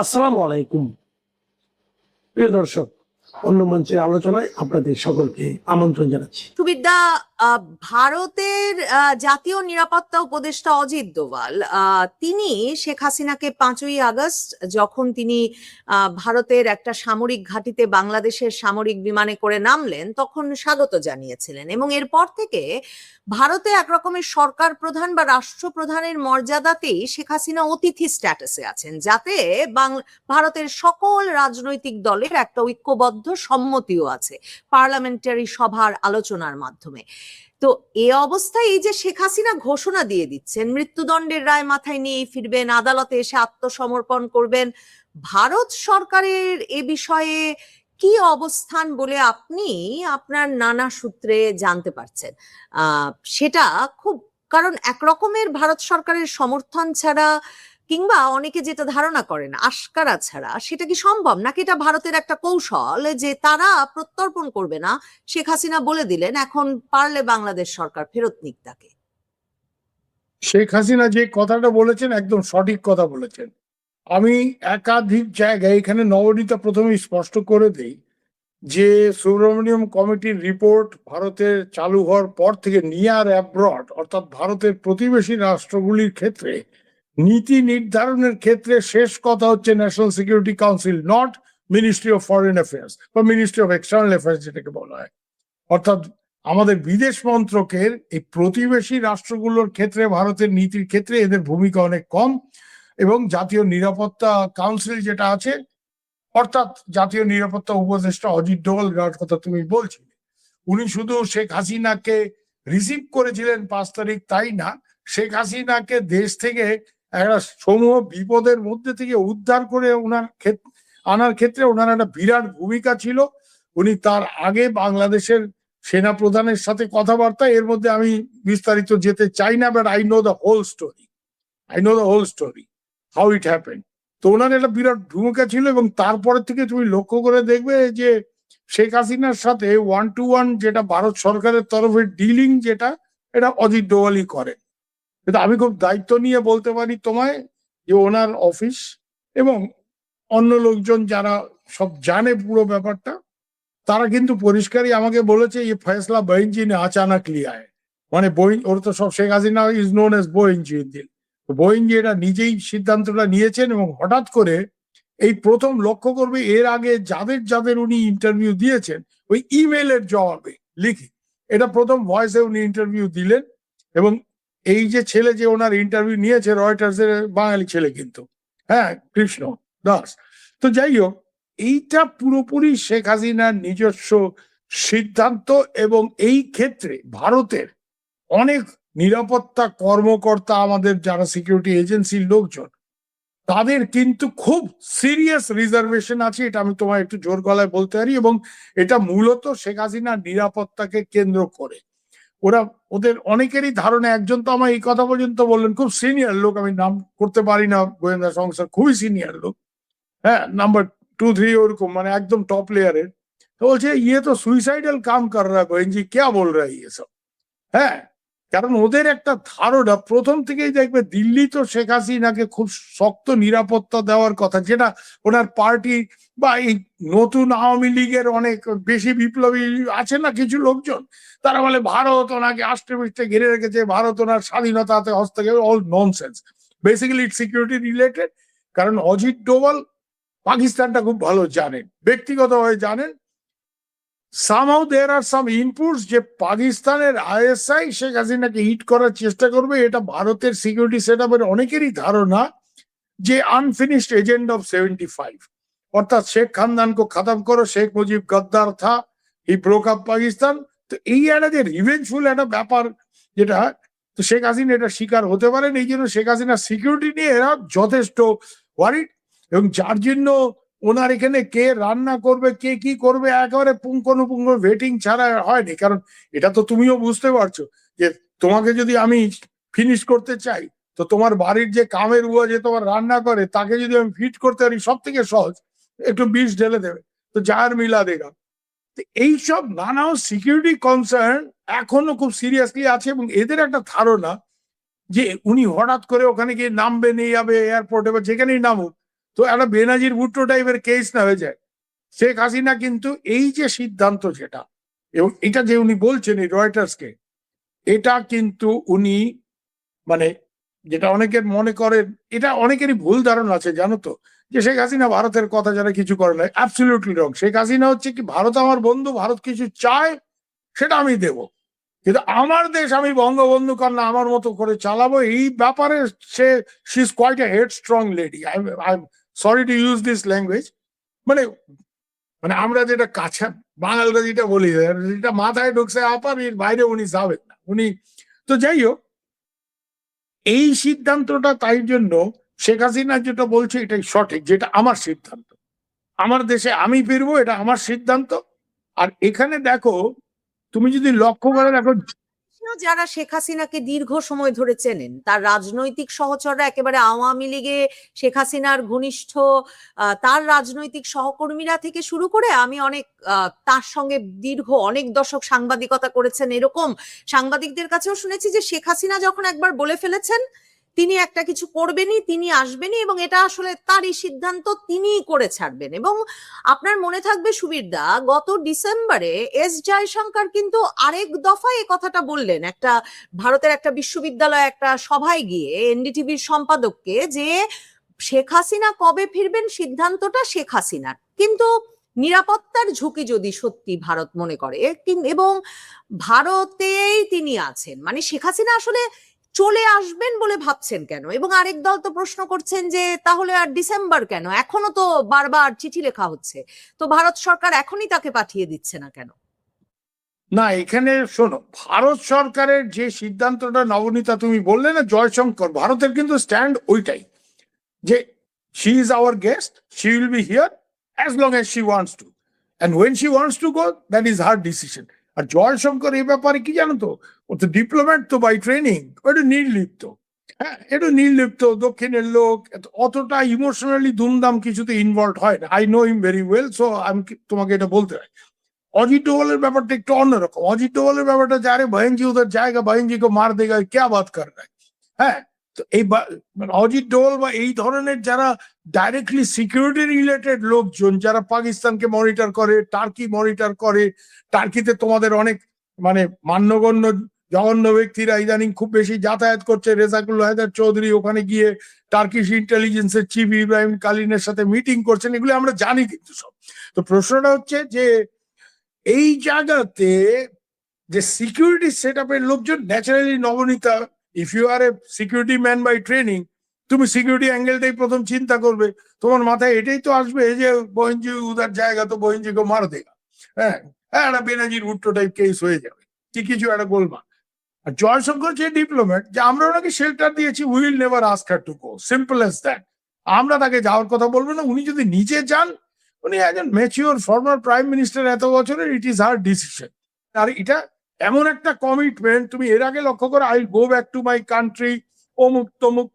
আসসালামু আলাইকুম প্রিয় দর্শক, অন্য মঞ্চের আলোচনায় আপনাদের সকলকে আমন্ত্রণ জানাচ্ছি। সুবিদ্যা, ভারতের জাতীয় নিরাপত্তা উপদেষ্টা অজিত দোভাল তিনি শেখ হাসিনাকে 5ই আগস্ট যখন তিনি ভারতের একটা সামরিক ঘাঁটিতে বাংলাদেশের সামরিক বিমানে করে নামলেন তখন স্বাগত জানিয়েছিলেন এবং এরপর থেকে ভারতে একরকমের সরকার প্রধান বা রাষ্ট্রপ্রধানের মর্যাদাতেই শেখ হাসিনা অতিথি স্ট্যাটাসে আছেন, যাতে ভারতের সকল রাজনৈতিক দলের একটা ঐক্যবদ্ধ সম্মতিও আছে পার্লামেন্টারি সভার আলোচনার মাধ্যমে। তো এ অবস্থায় এই যে শেখ হাসিনা ঘোষণা দিয়ে দিচ্ছেন মৃত্যুদণ্ডের রায় মাথায় নিয়ে ফিরবেন, আদালতে এসে আত্মসমর্পণ করবেন, ভারত সরকারের এ বিষয়ে কি অবস্থান বলে আপনি আপনার নানা সূত্রে জানতে পারছেন? সেটা খুব, কারণ একরকমের ভারত সরকারের সমর্থন ছাড়া কিংবা অনেকে যেটা ধারণা করেন আশকারা ছাড়া সেটা কি সম্ভব, নাকি এটা ভারতের একটা কৌশল যে তারা প্রত্যর্পণ করবে না? শেখ হাসিনা বলে দিলেন এখন পারলে বাংলাদেশ সরকার ফেরত নিক তাকে। শেখ হাসিনা যে কথাটা বলেছেন একদম সঠিক কথা বলেছেন। আমি একাধিক জায়গায় এখানে নবনীতা প্রথমে স্পষ্ট করে দেই যে সুব্রমণিয়ম কমিটির রিপোর্ট ভারতের চালু হওয়ার পর থেকে নিয়ার অ্যাব্রড অর্থাৎ ভারতের প্রতিবেশী রাষ্ট্রগুলির ক্ষেত্রে নীতি নির্ধারণের ক্ষেত্রে শেষ কথা হচ্ছে national security council, not ministry of foreign affairs বা মিনিস্ট্রি অফ এক্সটার্নাল অ্যাফেয়ার্স যেটাকে বলা হয়। অর্থাৎ আমাদের বিদেশ মন্ত্রকের এই প্রতিবেশী রাষ্ট্রগুলোর ক্ষেত্রে ভারতের নীতির ক্ষেত্রে এদের ভূমিকা অনেক কম, এবং জাতীয় নিরাপত্তা কাউন্সিল যেটা আছে অর্থাৎ জাতীয় নিরাপত্তা উপদেষ্টা অজিত ডোভাল, যার কথা তুমি বলছিলে, উনি শুধু শেখ হাসিনাকে রিসিভ করেছিলেন 5 তারিখ তাই না, শেখ হাসিনাকে দেশ থেকে একটা সমূহ বিপদের মধ্যে থেকে উদ্ধার করে আনার ক্ষেত্রে ওনার একটা বিরাট ভূমিকা ছিল। উনি তার আগে বাংলাদেশের সেনা প্রধানের সাথে কথাবার্তা, এর মধ্যে আমি বিস্তারিত যেতে চাই না, but I know the whole story how it happened. তো ওনার একটা বিরাট ভূমিকা ছিল, এবং তারপরে থেকে তুমি লক্ষ্য করে দেখবে যে শেখ হাসিনার সাথে 1-to-1 যেটা ভারত সরকারের তরফে ডিলিং যেটা, এটা অজিত ডোভালই করে। কিন্তু আমি খুব দায়িত্ব নিয়ে বলতে পারি তোমায় যে ওনার অফিস এবং অন্য লোকজন যারা সব জানে পুরো ব্যাপারটা, তারা কিন্তু পরিষ্কারই আমাকে বলেছে ये फैसला बोइंजी ने अचानक लिया है। মানে ওর তো সব Sheikh Hasina is known as বোয়েনজি দিল, বোয়েনজি এটা নিজেই সিদ্ধান্তটা নিয়েছেন, এবং হঠাৎ করে এই প্রথম লক্ষ্য করবে এর আগে যাদের যাদের উনি ইন্টারভিউ দিয়েছেন ওই ইমেলের জবাবে লিখি, এটা প্রথম ভয়েসে উনি ইন্টারভিউ দিলেন। এবং এই যে ছেলে যে ওনার ইন্টারভিউ নিয়েছে রয়টার্স এর বাঙালি ছেলে কিন্তু, হ্যাঁ, কৃষ্ণ দাস। তো যাই হোক, এইটা পুরোপুরি শেখ হাসিনার নিজস্ব সিদ্ধান্ত, এবং এই ক্ষেত্রে ভারতের অনেক নিরাপত্তা কর্মকর্তা, আমাদের যারা সিকিউরিটি এজেন্সির লোকজন, তাদের কিন্তু খুব সিরিয়াস রিজার্ভেশন আছে, এটা আমি তোমায় একটু জোর গলায় বলতে পারি। এবং এটা মূলত শেখ হাসিনার নিরাপত্তাকে কেন্দ্র করে। ওদের অনেকেরই ধারণা, একজন তো আমার এই কথা পর্যন্ত বললেন, খুব সিনিয়র লোক, আমি নাম করতে পারি না, গোয়েন্দা সংস্থার খুবই সিনিয়র লোক, হ্যাঁ, নাম্বার 2-3 ওরকম, মানে একদম টপ লেয়ারের। তো বলছে ইয়ে তো সুইসাইডাল কাম কর রা গোয়েনজি, ক্যা বল রা ইয়ে সব। হ্যাঁ, কারণ ওদের একটা ধারণা প্রথম থেকেই দেখবে দিল্লি তো শেখ হাসিনাকে খুব শক্ত নিরাপত্তা দেওয়ার কথা, যেটা ওনার পার্টি বা এই নতুন আওয়ামী লীগের অনেক বেশি বিপ্লবী আছে না কিছু লোকজন, তারা বলে ভারত ওনাকে আষ্টে পৃষ্ঠে ঘিরে রেখেছে, ভারত ওনার স্বাধীনতাতে হস্তক্ষেপ, অল ননসেন্স। বেসিক্যালি ইট সিকিউরিটি রিলেটেড। কারণ অজিত ডোভাল পাকিস্তানটা খুব ভালো জানেন, ব্যক্তিগতভাবে জানেন। somehow there are some inputs যে পাকিস্তানের আইএসআই শেখ হাসিনাকে হিট করার চেষ্টা করবে, এটা ভারতের সিকিউরিটি সেটআপের অনেকেরই ধারণা যে আনফিনিশড এজেন্ডা অফ 75, অর্থাৎ শেখ খানদান কো খতম করো, শেখ মুজিব গদ্দার থা, হি ব্রোক আপ পাকিস্তান। তো এই একটা যে রিভেঞ্জফুল একটা ব্যাপার, যেটা তো শেখ হাসিনা এটা শিকার হতে পারেন, এই জন্য শেখ হাসিনার সিকিউরিটি নিয়ে এরা যথেষ্ট ওয়ারিড। এবং যার জন্য ওনার এখানে কে রান্না করবে, কে কি করবে, একেবারে পুঙ্খানুপুঙ্খ ভেটিং ছাড়া হয়নি। কারণ এটা তো তুমিও বুঝতে পারছো যে তোমাকে যদি আমি ফিনিশ করতে চাই, তো তোমার বাড়ির যে কামের বুয়া যে তোমার রান্না করে, তাকে যদি আমি ফিট করতে পারি, সব থেকে সহজ একটু বিষ ঢেলে দেবে, তো যার মিলা দেগা। এইসব নানা সিকিউরিটি কনসার্ন এখনো খুব সিরিয়াসলি আছে, এবং এদের একটা ধারণা যে উনি হঠাৎ করে ওখানে গিয়ে নামবে, নিয়ে যাবে এয়ারপোর্টে বা যেখানেই নামুক, তো একটা বেনাজির ভুট্টো টাইপের কেস না হয়ে যায়। শেখ হাসিনা কিন্তু এই যে সিদ্ধান্ত যেটা, এবং এটা যে উনি বলছেন এই রয়টার্সকে, এটা কিন্তু উনি মানে যেটা অনেকের মনে করেন, এটা অনেকেরই ভুল ধারণা আছে জানো তো, যে শেখ হাসিনা ভারতের কথা যারা কিছু করে না। অ্যাবসলিউটলি রং। শেখ হাসিনা হচ্ছে কি, ভারত আমার বন্ধু, ভারত কিছু চায় সেটা আমি দেব, কিন্তু আমার দেশ আমি বঙ্গবন্ধু কন্যা আমার মতো করে চালাবো, এই ব্যাপারে সে she is quite a head strong lady. I am sorry to use this language. মানে মানে আমরা যেটা কাছে বাঙালরা যেটা বলি, যেটা মাথায় ঢুকছে আপার, এর বাইরে উনি যাবেন না উনি। তো যাই হোক, এই সিদ্ধান্তটা তাই জন্য শেখ হাসিনা যেটা বলছে এটাই সঠিক, যেটা আমার সিদ্ধান্ত, আমার দেশে আমি ফিরবো, এটা আমার সিদ্ধান্ত। আর এখানে দেখো, তুমি যদি লক্ষ্য করে দেখো, যারা শেখ হাসিনাকে দীর্ঘ সময় ধরে চেনেন, তার রাজনৈতিক সহচররা একেবারে আওয়ামী লীগে শেখ হাসিনার ঘনিষ্ঠ, তার রাজনৈতিক সহকর্মীরা থেকে শুরু করে, আমি অনেক তার সঙ্গে দীর্ঘ অনেক দশক সাংবাদিকতা করেছেন এরকম সাংবাদিকদের কাছেও শুনেছি যে শেখ হাসিনা যখন একবার বলে ফেলেছেন তিনি একটা কিছু করবেনই, তিনি আসবেনই, এবং এটা আসলে তারই সিদ্ধান্ত, তিনিই করে ছাড়বেন। এবং আপনার মনে থাকবে সুবীরদা, গত ডিসেম্বরে এস জয়শঙ্কর কিন্তু আরেক দফায় এই কথাটা বললেন একটা ভারতের একটা বিশ্ববিদ্যালয়ে একটা সভায় গিয়ে এনডিটিভির সম্পাদককে, যে শেখ হাসিনা কবে ফিরবেন সিদ্ধান্তটা শেখ হাসিনার, কিন্তু নিরাপত্তার ঝুঁকি যদি সত্যি ভারত মনে করে এবং ভারতেই তিনি আছেন, মানে শেখ হাসিনা আসলে চলে আসবেন বলে ভাবছেন কেন? এবং আরেক দল তো প্রশ্ন করছেন যে তাহলে আর ডিসেম্বর কেন, এখনো তো বারবার চিঠি লেখা হচ্ছে, তো ভারত সরকার এখনই তাকে পাঠিয়ে দিচ্ছে না কেন? না এখানে শোনো, ভারত সরকারের যে সিদ্ধান্তটা নবনীতা তুমি বললে না, জয়শঙ্কর, ভারতের কিন্তু স্ট্যান্ড ওইটাই, যে she is our guest, she will be here as long as she wants to, and when she wants to go, that is her decision. আর জয়শঙ্কর এই ব্যাপারে কি জানো তো, ও তো ডিপ্লোম্যাট তো বাই ট্রেনিং, ওটা নির্লিপ্ত। হ্যাঁ, এটা নির্লিপ্ত, দক্ষিণের লোক, অতটা ইমোশনালি দুমদাম কিছুতে ইনভলভ হয় না। I know him very well, so আমি তোমাকে এটা বলতে হয়। অজিত ডোভালের ব্যাপারটা একটু অন্যরকম। অজিত ডোভালের ব্যাপারটা যারে বহেনজি উধার জায়গা, বহেনজি কো মার দেগা, ক্যা বাত কর রहा है। হ্যাঁ, তো এই মানে অজিত ডোভাল বা এই ধরনের যারা ডাইরেক্টলি সিকিউরিটি রিলেটেড লোকজন, যারা পাকিস্তানকে মনিটর করে, টার্কি মনিটর করে, টার্কিতে তোমাদের অনেক মানে মান্যগণ্য জঘন্য ব্যক্তিরা ইদানিং খুব বেশি যাতায়াত করছে। রেজাকুল হায়দার চৌধুরী ওখানে গিয়ে টার্কিশ ইন্টেলিজেন্সের চিফ ইব্রাহিম কালিনের সাথে মিটিং করছেন, এগুলো আমরা জানি কিন্তু সব। তো প্রশ্নটা হচ্ছে যে এই জায়গাতে যে সিকিউরিটি সেট আপের লোকজন, naturally Nabanita, if you are a security man by training, তুমি সিকিউরিটি অ্যাঙ্গেলটাই প্রথম চিন্তা করবে, তোমার মাথায় এটাই তো আসবে যে বহিনজি উদার জায়গা, তো বহিনজিকে মার দেগা। হ্যাঁ, একটা বেনাজির ভুট্টো টাইপ কেস হয়ে যাবে, কি কিছু একটা গোলমাল। আর জয়শঙ্কর যে ডিপ্লোম্যাট, যে আমরা ওনাকে শেল্টার দিয়েছি, will never ask her to go, simple as that. আমরা তাকে যাওয়ার কথা বলবো না, উনি যদি নিজে যান, উনি একজন ম্যাচিওর ফর্মার প্রাইম মিনিস্টার এত বছরের, ইট ইজ হার ডিসিশন। আর এটা এমন একটা কমিটমেন্ট, তুমি এর আগে লক্ষ্য করো, I go back to my country, অমুক তমুক,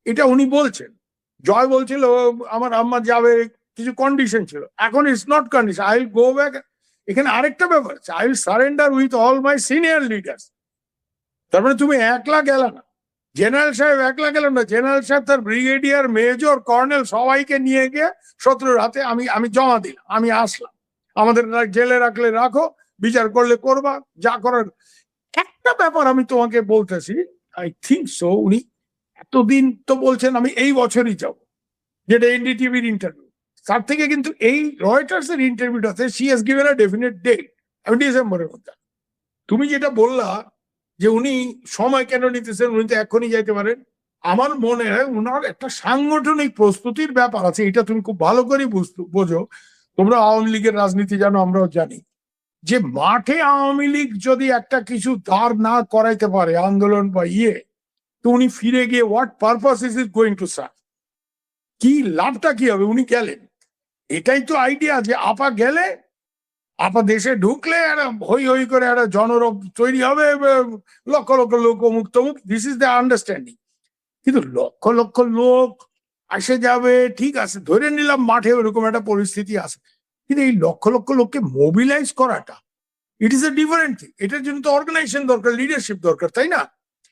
এটা উনি বলছেন। জয় বলছিল আমার আম্মা যাবে, কিছু কন্ডিশন ছিল, এখন it's not condition, I go back. এখানে আরেকটা ব্যাপার আছে, I will surrender with all my senior leaders. তার মানে তুমি একলা গেল না, জেনারেল সাহেব একলা গেলেন না, জেনারেল সাহেব তার ব্রিগেডিয়ার, মেজর, কর্নেল সবাইকে নিয়ে গিয়ে শত্রুর হাতে আমি জমা দিলাম, আমি আসলাম, আমাদের জেলে রাখলে রাখো, বিচার করলে করবা, যা করার। একটা ব্যাপার আমি তোমাকে বলতেছি, আই থিঙ্ক সো উনি এতদিন তো বলছেন আমি এই বছরই যাব, যেটা এনডিটিভির ইন্টারভিউ, তার থেকে কিন্তু এই রয়টার্স এর ইন্টারভিউটাতে she has given a definite date, আমি ডিসেম্বরের মধ্যে। তুমি যেটা বললা যে উনি সময় কেন নিতেছেন, উনি তো এখনই যাইতে পারেন, আমার মনে হয় উনার একটা সাংগঠনিক প্রস্তুতির ব্যাপার আছে, এটা তুমি খুব ভালো করে বোঝো। তোমরা আওয়ামী লীগের রাজনীতি জানো, আমরাও জানি, যে মাঠে আওয়ামী লীগ যদি একটা কিছু দাঁড় না করাইতে পারে, আন্দোলন বা তো উনি ফিরে গিয়ে what purpose is it going to serve, কি লাভটা কি হবে? উনি গেলেন, এটাই তো আইডিয়া, যে আপা গেলে, আপা দেশে ঢুকলে একটা হই হই করে একটা জনরব তৈরি হবে, লক্ষ লক্ষ লোক অমুক তমুক, দিস ইজ দ্য আন্ডারস্ট্যান্ডিং। কিন্তু লক্ষ লক্ষ লোক আসে যাবে, ঠিক আছে, ধরে নিলাম মাঠে ওরকম একটা পরিস্থিতি আছে, কিন্তু এই লক্ষ লক্ষ লোককে মোবিলাইজ করাটা, it is a different thing. এটার জন্য তো অর্গানাইজেশন দরকার, লিডারশিপ দরকার, তাই না?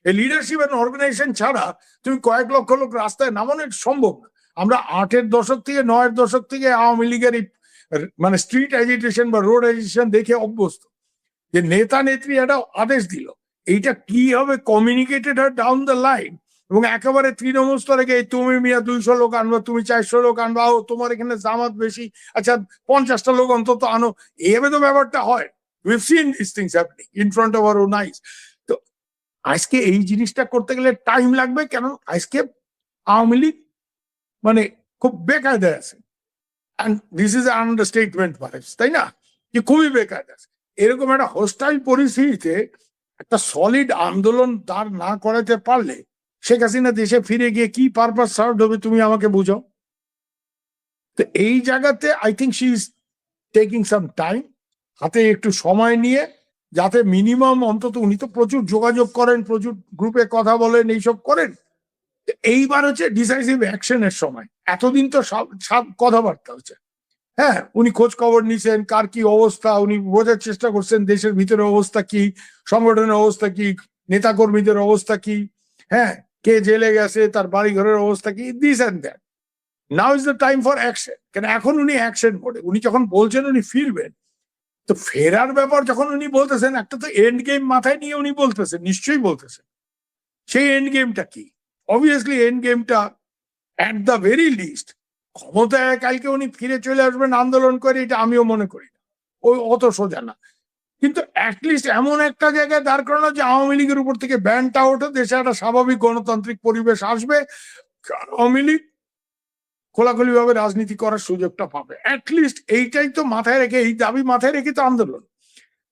এই লিডারশিপ এন্ড অর্গানাইজেশন ছাড়া তুমি কয়েক লক্ষ লোক রাস্তায় নামানো সম্ভব না। আমরা 8-এর দশক থেকে 9-এর দশক থেকে আওয়ামী লীগের এই মানে স্ট্রিট এজিটেশন বা রোড এজিটেশন দেখে অভ্যস্ত, যে নেতা নেত্রী একটা আদেশ দিল, এইটা কি হবে কমিউনিকেটেড হয় ডাউন দ্য লাইন, এবং একেবারে তৃণমূল স্তরে গিয়ে তুমি মিয়া 200 লোক আনবা, তুমি 400 লোক আনবা, ও তোমার এখানে জামাত বেশি, আচ্ছা 50টা লোক অন্তত আনো, এইভাবে তো ব্যাপারটা হয়। We've seen this things happening in front of our own eyes. তো আজকে এই জিনিসটা করতে গেলে টাইম লাগবে, কেন আজকে আওয়ামী লীগ মানে খুব বেকায়দায় আছে, and this is understatement perhaps, তাই না, যে খুবই বেকায়দা আছে। এরকম একটা হোস্টাইল পরিস্থিতিতে একটা সলিড আন্দোলন দাঁড় না করাতে পারলে শেখ হাসিনা দেশে ফিরে গিয়ে কি পারপাস সার্ভ হবে তুমি আমাকে বুঝাও। তো এই জায়গাতে I think she is taking some time, হাতে একটু সময় নিয়ে, যাতে মিনিমাম অন্তত, উনি তো প্রচুর যোগাযোগ করেন, প্রচুর গ্রুপে কথা বলেন, এইসব করেন, এইবার হচ্ছে ডিসাইসিভ অ্যাকশনের সময়। এতদিন তো সব কথাবার্তা হচ্ছে, হ্যাঁ উনি খোঁজ খবর নিছেন কার কি অবস্থা, উনি বোঝার চেষ্টা করছেন দেশের ভিতরে অবস্থা কি, সংগঠনের অবস্থা কি, নেতাকর্মীদের অবস্থা কি, হ্যাঁ কে জেলে গেছে, তার বাড়ি ঘরের অবস্থা কি, this and that. Now is the time for action, কেন এখন উনি অ্যাকশন মোডে। উনি যখন বলছেন উনি ফিরবেন, তো ফেরার ব্যাপার যখন উনি বলতেছেন, একটা তো এন্ড গেম মাথায় নিয়ে উনি বলতেছেন, নিশ্চয়ই বলতেছেন। সেই এন্ড গেমটা কি? অবভিয়াসলি এন্ড গেমটা অ্যাট দ্য ভেরি লিস্ট ক্ষমতায় কালকে উনি ফিরে চলে আসবেন আন্দোলন করে, এটা আমিও মনে করি না, ওই অত সোজা না। কিন্তু অ্যাটলিস্ট এমন একটা জায়গায় দাঁড় করানো যে আওয়ামী লীগের উপর থেকে ব্যানটা ওঠে, দেশে একটা স্বাভাবিক গণতান্ত্রিক পরিবেশ আসবে, আওয়ামী লীগ খোলাখুলি ভাবে রাজনীতি করার সুযোগটা পাবে। অ্যাটলিস্ট এইটাই তো মাথায় রেখে, এই দাবি মাথায় রেখে তো আন্দোলন।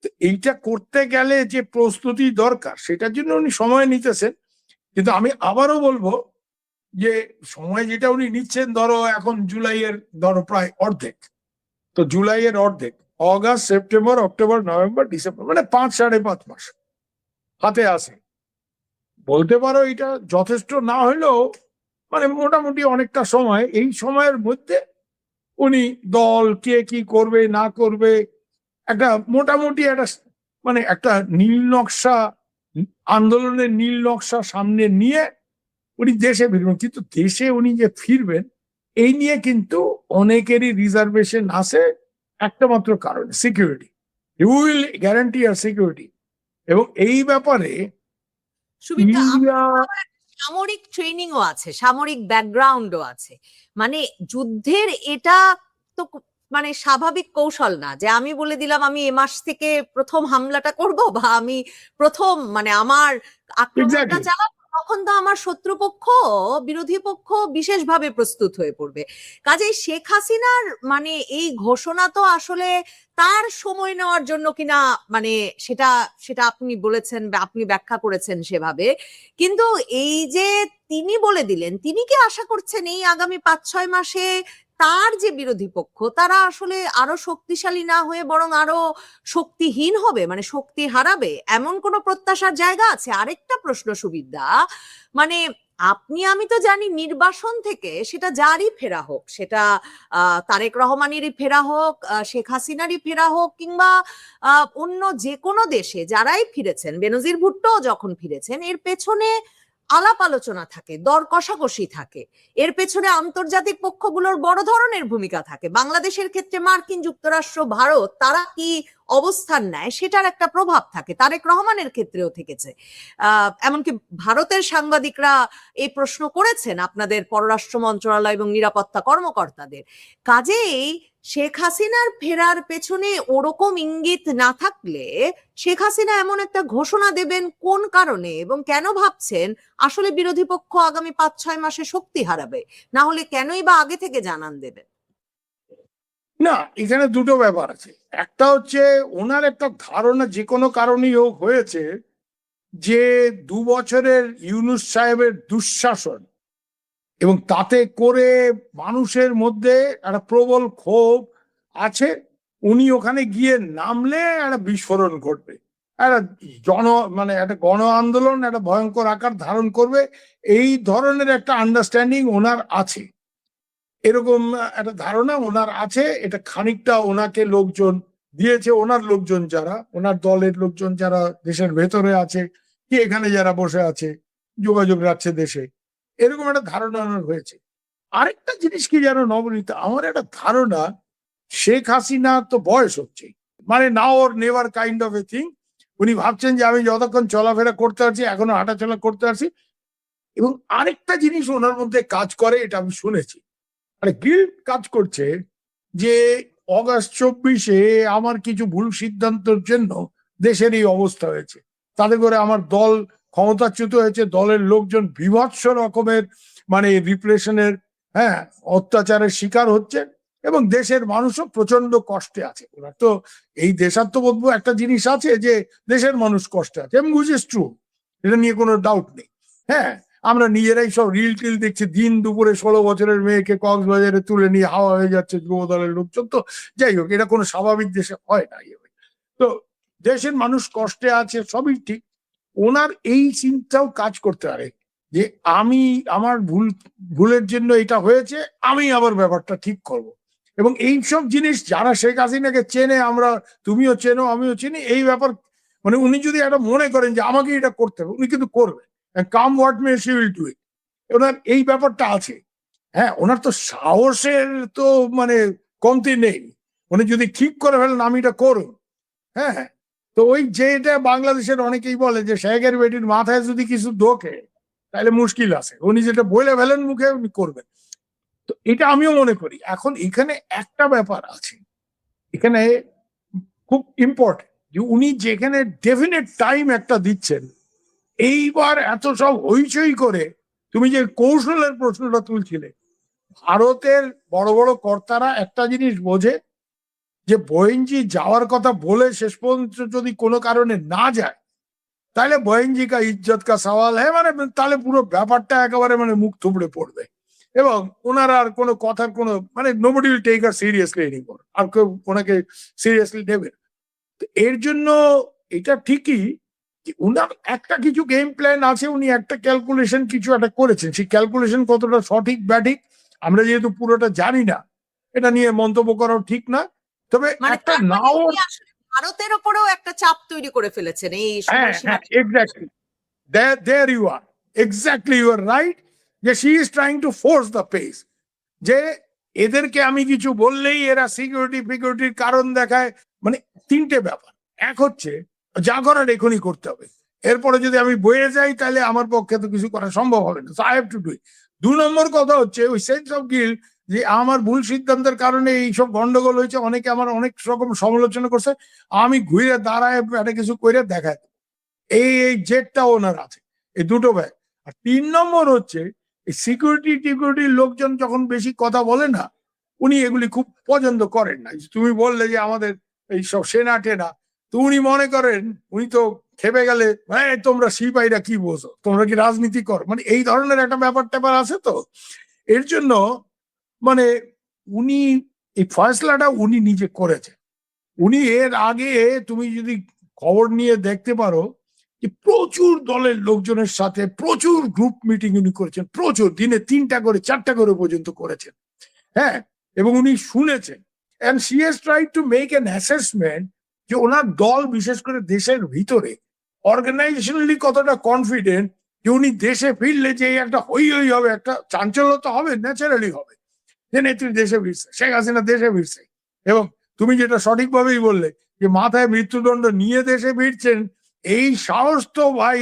তো এইটা করতে গেলে যে প্রস্তুতি দরকার, সেটার জন্য উনি সময় নিতেছেন। কিন্তু আমি আবারও বলবো যে সময় যেটা উনি নিচ্ছেন, ধরো এখন জুলাইয়ের ধরো প্রায় অর্ধেক, তো জুলাইয়ের অর্ধেক, August, September, October, November, December, মানে 5-5.5 মাস হাতে আছে। বলতে পারো এটা যথেষ্ট না হলেও মানে মোটামুটি অনেকটা সময়। এই সময়ের মধ্যে উনি দল কে কি করবে না করবে, একটা মোটামুটি একটা মানে একটা নীল নকশা, আন্দোলনের নীল নকশা সামনে নিয়ে উনি দেশে ফিরবেন। কিন্তু দেশে উনি যে ফিরবেন এই নিয়ে কিন্তু অনেকেরই রিজার্ভেশন আছে, একটা মাত্র কারণে, security. You will guarantee our security. এবং এই ব্যাপারে সুবিধা ইন্ডিয়া, সামরিক ট্রেনিংও আছে, সামরিক ব্যাকগ্রাউন্ডও আছে। মানে যুদ্ধের এটা তো মানে স্বাভাবিক কৌশল না যে আমি বলে দিলাম আমি এ মাস থেকে প্রথম হামলাটা করব, বা আমি প্রথম মানে আমার আক্রমণটা এক্স্যাক্টলি, চালাবো, তখন তো আমার শত্রুপক্ষ, বিরোধী পক্ষ বিশেষভাবে প্রস্তুত হয়ে পড়বে। কাজেই শেখ হাসিনার মানে এই ঘোষণা তো আসলে তার সময় নেওয়ার জন্য কিনা, মানে সেটা সেটা আপনি বলেছেন বা আপনি ব্যাখ্যা করেছেন সেভাবে। কিন্তু এই যে তিনি বলে দিলেন, তিনি কি আশা করছেন এই আগামী 5-6 মাসে তার যে বিরোধী পক্ষ তারা আসলে আরো শক্তিশালী না হয়ে বরং আরো শক্তিহীন হবে, মানে শক্তি হারাবে, এমন কোনো প্রত্যাশার জায়গা আছে? আরেকটা প্রশ্ন সুবিধা, মানে আপনি আমি তো জানি নির্বাসন থেকে সেটা যারই ফেরা হোক, সেটা তারেক রহমানেরই ফেরা হোক, শেখ হাসিনারই ফেরা হোক, কিংবা অন্য যে কোনো দেশে যারাই ফিরেছেন, বেনজির ভুট্টো যখন ফিরেছেন, এর পেছনে আলাপ আলোচনা থাকে, দর কষাকষি থাকে, এর পেছনে আন্তর্জাতিক পক্ষগুলোর বড় ধরনের ভূমিকা থাকে। বাংলাদেশের ক্ষেত্রে মার্কিন যুক্তরাষ্ট্র, ভারত তারা কি অবস্থান নেয় সেটার একটা প্রভাব থাকে, তারেক রহমানের ক্ষেত্রেও থেকেছে। এমনকি ভারতের সাংবাদিকরা এই প্রশ্ন করেছেন আপনাদের পররাষ্ট্র মন্ত্রণালয় এবং নিরাপত্তা কর্মকর্তাদের। কাজেই শেখ হাসিনার ফেরার পেছনে ওরকম ইঙ্গিত না থাকলে শেখ হাসিনা এমন একটা ঘোষণা দেবেন কোন কারণে এবং কেন ভাবছেন আসলে বিরোধী পক্ষ আগামী 5-6 মাসে শক্তি হারাবে? না হলে কেনই বা আগে থেকে জানান দেবেন? না এখানে দুটো ব্যাপার আছে। একটা হচ্ছে ওনার একটা ধারণা যে কোনো কারণেই হোক হয়েছে যে 2 বছরের ইউনূস সাহেবের দুঃশাসন এবং তাতে করে মানুষের মধ্যে একটা প্রবল ক্ষোভ আছে, উনি ওখানে গিয়ে নামলে একটা বিস্ফোরণ ঘটবে, একটা মানে একটা গণ আন্দোলন একটা ভয়ঙ্কর আকার ধারণ করবে, এই ধরনের একটা আন্ডারস্ট্যান্ডিং ওনার আছে, এরকম একটা ধারণা ওনার আছে। এটা খানিকটা ওনাকে লোকজন দিয়েছে, ওনার লোকজন যারা, ওনার দলের লোকজন যারা দেশের ভেতরে আছে কি এখানে যারা বসে আছে যোগাযোগ রাখছে দেশে, এরকম একটা ধারণা ওনার হয়েছে। আরেকটা জিনিস কি জানো নবনীতা, আমার একটা ধারণা শেখ হাসিনা তো বয়স হচ্ছে, মানে now or never kind of a thing. উনি ভাবছেন যে আমি যতক্ষণ চলাফেরা করতে পারছি, এখনো হাঁটাচলা করতে পারছি। এবং আরেকটা জিনিস ওনার মধ্যে কাজ করে, এটা আমি শুনেছি, মানে গিল্ট কাজ করছে যে অগাস্ট 24-এ আমার কিছু ভুল সিদ্ধান্তের জন্য দেশের এই অবস্থা হয়েছে, তাতে করে আমার দল ক্ষমতাচ্যুত হয়েছে, দলের লোকজন বীভৎস রকমের মানে রিপ্রেশনের, হ্যাঁ, অত্যাচারের শিকার হচ্ছে, এবং দেশের মানুষও প্রচন্ড কষ্টে আছে। ওরা তো এই দেশাত্মবোধ একটা জিনিস আছে যে দেশের মানুষ কষ্টে আছে, এবং উইচ ইজ ট্রু, এটা নিয়ে কোনো ডাউট নেই। হ্যাঁ, আমরা নিজেরাই সব রিল টিল দেখছি, দিন দুপুরে 16 বছরের মেয়েকে কক্সবাজারে তুলে নিয়ে হাওয়া হয়ে যাচ্ছে যুব দলের লোকজন। তো যাই হোক, এটা কোনো স্বাভাবিক দেশে হয় না। তো দেশের মানুষ কষ্টে আছে, সবই ঠিক। ওনার এই চিন্তাও কাজ করতে পারে যে আমি আমার ভুলের জন্য এটা হয়েছে, আমি আবার ব্যাপারটা ঠিক করব। এবং এইসব জিনিস যারা শেখ হাসিনাকে চেনে, আমরা, তুমিও চেনো, আমিও চিনি, এই ব্যাপার মানে উনি যদি একটা মনে করেন যে আমাকে এটা করতে হবে, উনি কিন্তু করবে, come what may she will do it. ওনার এই ব্যাপারটা আছে। হ্যাঁ, ওনার তো সাহসের তো মানে কমতি নেই। উনি যদি ঠিক করে ফেলেন আমি এটা করব, হ্যাঁ, তো ওই যেটা বাংলাদেশের অনেকেই বলে যে শেখের বেটির মাথায় যদি কিছু ঢোকে তাহলে মুশকিল আছে, উনি যেটা বলে ফেলেন মুখে উনি করবেন। তো এটা আমিও মনে করি। এখন এখানে একটা ব্যাপার আছে, এখানে খুব ইম্পর্টেন্ট, যে উনি যেখানে ডেফিনেট টাইম একটা দিচ্ছেন, এইবার এত সব হইচই করে তুমি যে কৌশলের প্রশ্নটা তুলছিলে, ভারতের বড় বড় কর্তারা একটা জিনিস বোঝে, যে বয়েনজি যাওয়ার কথা বলে শেষ পর্যন্ত যদি কোনো কারণে না যায়, তাহলে বয়েনজি কা ইজ্জত কা সওয়াল হ্যাঁ, মানে তাহলে পুরো ব্যাপারটা একেবারে মানে মুখ থুবড়ে পড়বে, এবং ওনারা আর কোনো কথার কোনো মানে nobody will take her seriously anymore, আর কেউ ওনাকে সিরিয়াসলি নেবে না। তো এর জন্য এটা ঠিকই যে উনার একটা কিছু গেম প্ল্যান আছে, উনি একটা ক্যালকুলেশন কিছু একটা করেছেন, সেই ক্যালকুলেশন কতটা সঠিক ব্যাঠিক আমরা যেহেতু পুরোটা জানি না, এটা নিয়ে মন্তব্য করাও ঠিক না। তবে মানে একটা তার মানে নাও, উনি আসলে ভারতের ওপরেও একটা চাপ তৈরি করে ফেলেছেন এই হ্যাঁ সময়সীমা। হ্যাঁ exactly, there you are, exactly you are right, যে she is trying to force the pace, যে এদেরকে আমি কিছু বললেই এরা সিকিউরিটির কারণ দেখায়। মানে তিনটে ব্যাপার, এক হচ্ছে যা করার এখনই করতে হবে, এরপরে যদি আমি বয়ে যাই তাহলে আমার পক্ষে তো কিছু করা সম্ভব হবে না, I have to do it. 2 নম্বর কথা হচ্ছে ওই সেন্স অফ গিল্ট, যে আমার ভুল সিদ্ধান্তের কারণে এইসব গন্ডগোল হয়েছে, অনেকে আমার অনেক রকম সমালোচনা করছে, আমি ঘুরে দাঁড়ায় একটা কিছু করে দেখায়, এই জেটটা ওনার আছে। এই দুটো ব্যাগ। আর 3 নম্বর হচ্ছে এই সিকিউরিটির লোকজন যখন বেশি কথা বলে না, উনি এগুলি খুব পছন্দ করেন না। তুমি বললে যে আমাদের এই সব সেনা টেনা, তো উনি মনে করেন, উনি তো খেপে গেলে তোমরা সিপাহীরা কি বোঝো, তোমরা কি রাজনীতি কর, মানে এই ধরনের একটা ব্যাপার ট্যাপার আছে। তো এর জন্য মানে উনি এই ফয়সলাটা উনি নিজে করেছেন। উনি এর আগে তুমি যদি খবর নিয়ে দেখতে পারো যে প্রচুর দলের লোকজনের সাথে প্রচুর গ্রুপ মিটিং উনি করেছেন, প্রচুর, দিনে 3টা করে 4টা করে পর্যন্ত করেছেন। হ্যাঁ, এবং উনি শুনেছেন, and she has tried to make an assessment যে ওনার দল বিশেষ করে দেশের ভিতরে অর্গানাইজেশনালি কতটা কনফিডেন্ট, যে উনি দেশে ফিরলে যে একটা হই হই হবে, একটা চাঞ্চল্যতা হবে, ন্যাচারালি হবে, যে নেত্রী দেশে ফিরছে, শেখ হাসিনা দেশে ফিরছে। এবং তুমি যেটা সঠিকভাবেই বললে যে মাথায় মৃত্যুদণ্ড নিয়ে দেশে ফিরছেন, এই সাহস তো ভাই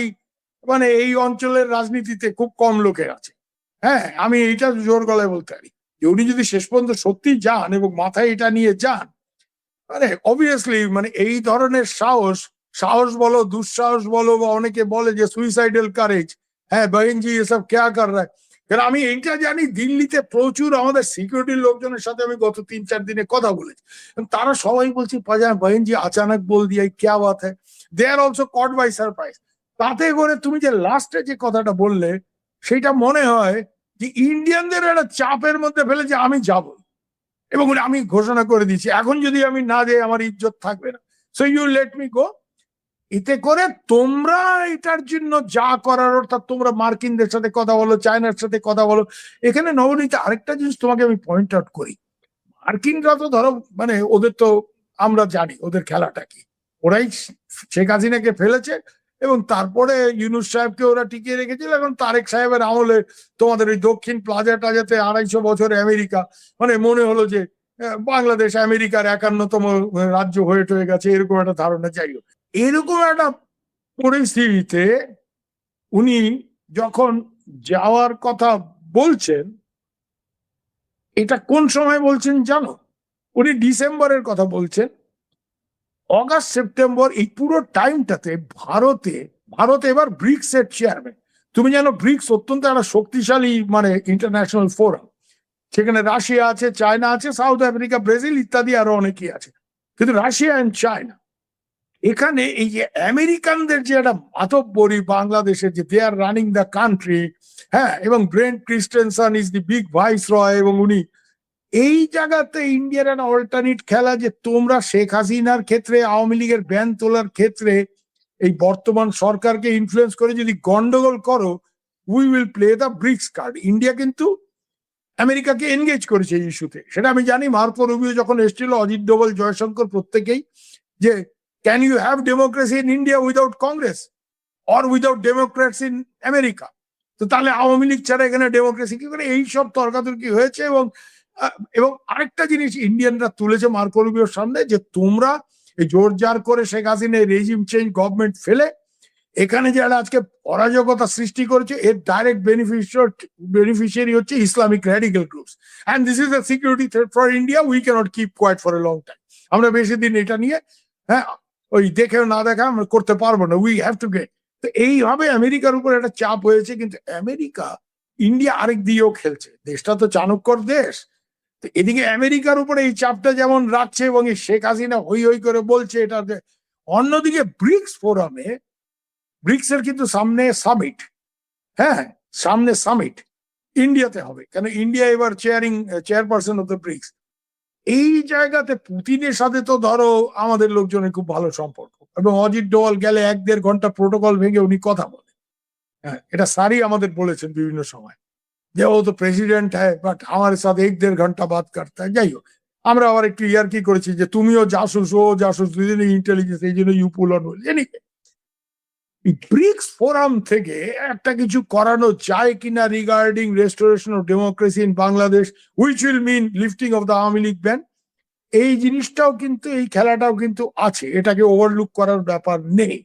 মানে এই অঞ্চলের রাজনীতিতে খুব কম লোকের আছে। হ্যাঁ, আমি এইটা জোর গলায় বলতে পারি যে উনি যদি শেষ পর্যন্ত সত্যি যান এবং মাথায় এটা নিয়ে যান, মানে অবভিয়াসলি মানে এই ধরনের সাহস বলো, দুঃসাহস বলো, বা অনেকে বলে যে সুইসাইডাল কারেজ, হ্যাঁ বহেনজি এসব কেয়া কর রা। কারণ আমি এইটা জানি, দিল্লিতে প্রচুর আমাদের সিকিউরিটির লোকজনের সাথে আমি গত 3-4 দিনে কথা বলেছি, তারা সবাই বলছে বহেনজি আচানক বল দিয়া ক্যা বাত হ্যায়, they are also caught by surprise. তাতে করে তুমি যে লাস্টে যে কথাটা বললে, সেটা মনে হয় যে ইন্ডিয়ানদের একটা চাপের মধ্যে ফেলে যে আমি যাব, এবং আমি ঘোষণা করে দিচ্ছি এখন যদি আমি না যাই আমার ইজ্জত থাকবে না, so you let me go. এতে করে তোমরা এটার জন্য যা করার, অর্থাৎ তোমরা মার্কিনদের সাথে কথা বলো, চায়নার সাথে কথা বলো। এখানে নবনীতা আরেকটা জিনিস তোমাকে আমি পয়েন্ট আউট করি, মার্কিনরা তো ধরো মানে ওদের তো আমরা জানি ওদের খেলাটা কি, ওরাই শেখ হাসিনাকে ফেলেছে এবং তারপরে ইউনূস সাহেবকে ওরা টিকিয়ে রেখেছিল। এখন তারেক সাহেবের আমলে তোমাদের ওই দক্ষিণ প্লাজা টাজাতে 250 বছরে আমেরিকা, মানে মনে হলো যে বাংলাদেশ আমেরিকার 51তম রাজ্য হয়ে গেছে, এরকম একটা ধারণা। যাই হোক, এরকম একটা পরিস্থিতিতে উনি যখন যাওয়ার কথা বলছেন, এটা কোন সময় বলছেন জানো? উনি ডিসেম্বরের কথা বলছেন। অগাস্ট সেপ্টেম্বর এই পুরো টাইমটাতে ভারত এবার ব্রিক্স এর চেয়ারম্যান। তুমি জানো ব্রিক্স অত্যন্ত একটা শক্তিশালী মানে ইন্টারন্যাশনাল ফোরাম। সেখানে রাশিয়া আছে, চায়না আছে, সাউথ আফ্রিকা, ব্রাজিল ইত্যাদি আরো অনেকেই আছে। কিন্তু রাশিয়া এন্ড চায়না, এখানে এই যে আমেরিকানদের যে একটা মাতব্বরি বাংলাদেশে, যে they are running the country, হ্যাঁ, এবং Brent Christensen is the big viceroy, এবং উনি এই জায়গাতে ইন্ডিয়ার একটা অল্টারনেট খেলা যে তোমরা শেখ হাসিনার ক্ষেত্রে, আওয়ামী লীগের ব্যান তোলার ক্ষেত্রে এই বর্তমান সরকারকে ইনফ্লুয়েন্স করে যদি গন্ডগোল করো, we will play the BRICS card. India কিন্তু আমেরিকাকে এনগেজ করেছে এই ইস্যুতে, সেটা আমি জানি। মার্কো রুবিও যখন এসেছিল, অজিত ডোভাল, জয়শঙ্কর, প্রত্যেকেই, যে can you have democracy in India without Congress or without Democrats in America? তো তাহলে আওয়ামী লীগ ছাড়া এখানে ডেমোক্রেসি কি করে? এইসব তর্কাতর্কি হয়েছে। এবং আরেকটা জিনিস ইন্ডিয়ানরা তুলেছে মার্কো রুবিওর সামনে, যে তোমরা এই জোর জার করে Sheikh Hasina regime change government ফেলে এখানে যারা আজকে অরাজকতা সৃষ্টি করেছে, এর ডাইরেক্ট বেনিফিশিয়ারি হচ্ছে Islamic radical groups, and this is a security threat for India. We can't keep quiet for a long time. আমরা বেশি দিন এটা নিয়ে, হ্যাঁ, ওই দেখেও না দেখা আমরা করতে পারবো না। We have to get. তো এইভাবে আমেরিকার উপর একটা চাপ হয়েছে। কিন্তু আমেরিকা, ইন্ডিয়া আরেক দিয়েও খেলছে। দেশটা তো চাণক্যর দেশ। তো এদিকে আমেরিকার উপরে এই চাপটা যেমন রাখছে, এবং এই শেখ হাসিনা হই হই করে বলছে এটা। অন্যদিকে ব্রিক্স ফোরামে, ব্রিক্স এর কিন্তু সামনে সামিট, হ্যাঁ, সামনে সামিট ইন্ডিয়াতে হবে, কেন ইন্ডিয়া এবার চেয়ারপারসন অফ দ্য ব্রিক্স। এই জায়গাতে পুতিনের সাথে তো ধরো আমাদের লোকজনের খুব ভালো সম্পর্ক, এবং অজিত ডোভাল গেলে 1-1.5 ঘন্টা প্রোটোকল ভেঙে উনি কথা বলেন। হ্যাঁ, এটা সারি আমাদের বলেছেন বিভিন্ন সময়, যে ও তো প্রেসিডেন্ট হ্যাঁ, বাট আমার সাথে 1-1.5 ঘন্টা বাদ কাটতে হয়। যাই হোক, আমরা আবার একটু ইয়ার্কি করেছি যে তুমিও জাসুস, ও জাসুস, দুজনে ইন্টেলিজেন্স, এই জন্য you pull on. BRICS forum থেকে একটা কিছু করানো যায় কিনা regarding restoration of democracy in Bangladesh, which will mean lifting of the Awami League ban, এই জিনিসটাও কিন্তু, এই খেলাটাও কিন্তু আছে। এটাকে ওভারলুক করার ব্যাপার নেই।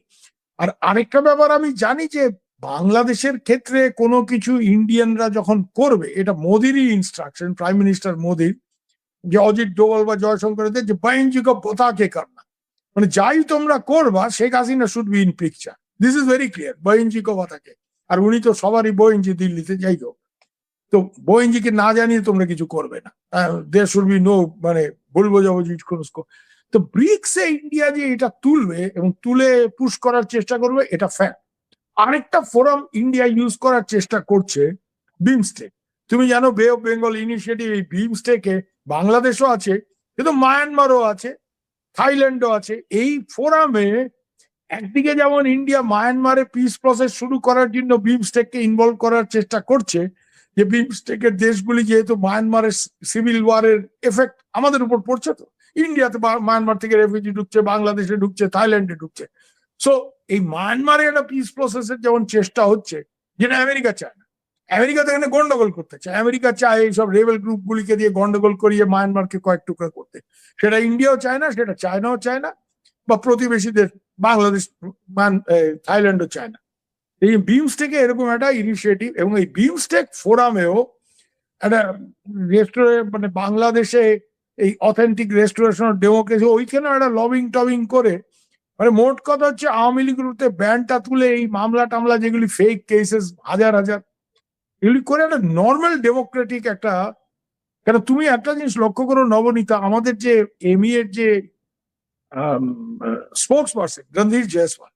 আর আরেকটা ব্যাপার আমি জানি, যে বাংলাদেশের ক্ষেত্রে কোনো কিছু ইন্ডিয়ানরা যখন করবে, এটা মোদিরই ইনস্ট্রাকশন, প্রাইম মিনিস্টার মোদির, যে অজিত ডোভাল বা জয়শঙ্করদের, যে বাইনজি কা পতাকে করনা, মানে যাই তোমরা করবা, Sheikh Hasina should be in picture. This is very clear, বহিঞ্জি কো থাকে। আর উনি তো সবারই বহিঞ্জি দিল্লিতে। যাই হোক, তো বহিঞ্জিকে না জানিয়ে তোমরা কিছু করবে না। দেয়ার শুড বি নো, মানে বলবো যাবো জিনিসকো। তো ব্রিক্সে ইন্ডিয়া যে এটা তুলবে এবং তুলে পুশ করার চেষ্টা করবে, এটা ফ্যাক্ট। আরেকটা ফোরাম ইন্ডিয়া ইউজ করার চেষ্টা করছে, বিমস্টেক। তুমি জানো বে অফ বেঙ্গল ইনিশিয়েটিভ, এই বিমস্টেকে বাংলাদেশও আছে, কিন্তু মায়ানমারও আছে, থাইল্যান্ডও আছে। এই ফোরামে একদিকে যেমন ইন্ডিয়া মায়ানমারে পিস প্রসেস শুরু করার জন্য বিমস্টেককে ইনভলভ করার চেষ্টা করছে, যে বিমস্টেকের দেশগুলি যেহেতু মায়ানমারের সিভিল ওয়ারের এফেক্ট আমাদের উপর পড়ছে, তো ইন্ডিয়াতে মায়ানমার থেকে রেফিউজি ঢুকছে, বাংলাদেশে ঢুকছে, থাইল্যান্ডে ঢুকছে। সো এই মায়ানমারে একটা পিস প্রসেসের যেমন চেষ্টা হচ্ছে, যেটা আমেরিকা চায় না। আমেরিকা তো এখানে গন্ডগোল করতে চায়। আমেরিকা চায় এইসব রেবেল গ্রুপ গুলিকে দিয়ে গন্ডগোল করিয়ে মায়ানমারকে কয়েক টুকরা করতে। সেটা ইন্ডিয়াও চায় না, সেটা চায়নাও চায় না, বা প্রতিবেশী দেশ বাংলাদেশ, থাইল্যান্ডও চায় না। এই বিমস্টেকে এরকম একটা ইনিশিয়েটিভ, এবং এই বিমস্টেক ফোরামেও একটা মানে বাংলাদেশে এই অথেন্টিক রেস্টোরেশন অফ ডেমোক্রেসি, ওইখানে একটা লবিং টবিং করে, মানে মোট কথা হচ্ছে আওয়ামী লীগ রুটে ব্যানটা তুলে এই মামলা টামলা যেগুলি ফেক কেসেস হাজার হাজার, এগুলি করে একটা নর্মাল ডেমোক্রেটিক একটা। কেন তুমি একটা জিনিস লক্ষ্য করো নবনীতা, আমাদের যে এমই এর যে স্পোর্টস পার্সন রণধীর জয়সওয়াল,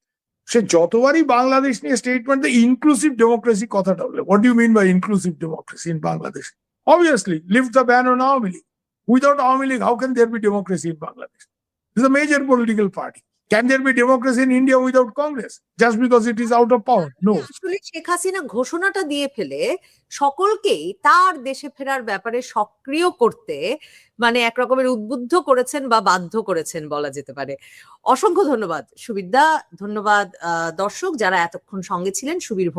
সে যতবারই বাংলাদেশ নিয়ে স্টেটমেন্ট দেয়, ইনক্লুসিভ ডেমোক্রেসি কথাটা বলে। What do you mean by inclusive democracy in Bangladesh? Obviously, lift the ban on Awami League. Without Awami League, how can there be democracy in Bangladesh? This is a major political party. Can there be democracy in India without Congress? Just because it is out of power? No. আসলে শেখ হাসিনা ঘোষণাটা দিয়ে ফেলে সকলকেই তার দেশে ফেরার ব্যাপারে সক্রিয় করতে মানে এক রকমের উদ্বুদ্ধ করেছেন বা বাধ্য করেছেন বলা যেতে পারে। অসংখ্য ধন্যবাদ সুবিদ্যা, ধন্যবাদ দর্শক যারা এতক্ষণ সঙ্গে ছিলেন। সুবীর